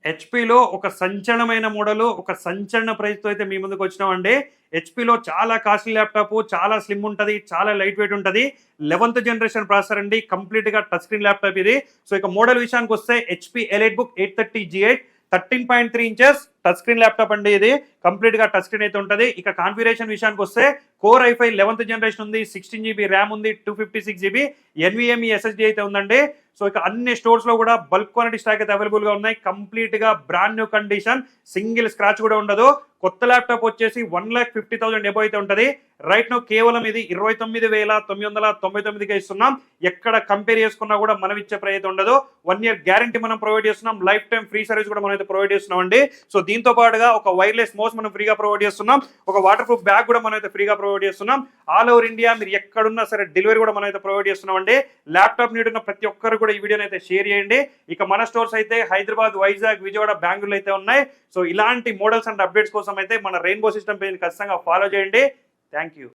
హెచ్‌పీలో ఒక సంచలనమైన మోడలు, ఒక సంచలన ప్రైస్‌తో అయితే మీ ముందుకొచ్చినామండి. హెచ్‌పీలో చాలా కాస్ట్‌లీ ల్యాప్‌టాపు, చాలా స్లిమ్ ఉంటది, చాలా లైట్ వెయిట్ ఉంటది. 11థ్ జనరేషన్ ప్రాసెసర్ అండి. కంప్లీట్‌గా టచ్ స్క్రీన్ ల్యాప్‌టాప్ ఇది. సో ఇక మోడల్ విషయానికొస్తే HP elite book 830 G8 13.3 inches touch screen laptop అండి ఇది. కంప్లీట్‌గా టచ్ స్క్రీన్ అయితే ఉంటది. ఇక కాన్ఫిగరేషన్ విషయానికొస్తే కోర్ i5 11థ్ జనరేషన్ ఉంది. 16 జీబీ ర్యామ్ ఉంది. 256 జీబీ ఎన్‌విఎంఈ ఎస్ఎస్‌డీ అయితే ఉందండి. సో ఇక అన్ని స్టోర్స్ లో కూడా బల్క్ క్వాంటిటీ స్టాక్ అయితే అవైలబుల్ గా ఉన్నాయి. కంప్లీట్ గా brand new condition, single scratch కూడా ఉండదు. కొత్త ల్యాప్టాప్ వచ్చేసి 1,50,000 ఎబో అయితే ఉంటది. రైట్ నో కేవలం ఇది 29,999కి ఇస్తున్నాం. ఎక్కడ కంపేర్ చేసుకున్నా కూడా మనం ఇచ్చే ప్రైస్ అయితే ఉండదు. 1 ఇయర్ గ్యారంటీ మనం ప్రొవైడ్ చేస్తున్నాం. లైఫ్ టైం ఫ్రీ సర్వీస్ కూడా మనం అయితే ప్రొవైడ్ చేస్తున్నాం అండి. సో దీంతో పాటుగా ఒక వైర్లెస్ మౌస్ మనం ఫ్రీగా ప్రొవైడ్ చేస్తున్నాం. ఒక వాటర్ ప్రూఫ్ బ్యాగ్ కూడా మనం అయితే ఫ్రీగా ప్రొవైడ్ చేస్తున్నాం. ఆల్ ఓవర్ ఇండియా మీరు ఎక్కడున్నా సరే డెలివరీ కూడా మనం అయితే ప్రొవైడ్ చేస్తున్నాం అండి. ల్యాప్టాప్ నీడ్ ఉన్న ప్రతి ఒక్కరు కూడా ఈ వీడియోని అయితే షేర్ చేయండి. ఇక మన స్టోర్స్ అయితే హైదరాబాద్, వైజాగ్, విజయవాడ, బెంగళూరు అయితే ఉన్నాయి. సో ఇలాంటి మోడల్స్ అండ్ అప్డేట్స్ కోసం అయితే మన రెయిన్బో సిస్టమ్ పేజ్ ఖచ్చితంగా ఫాలో చేయండి. Thank you.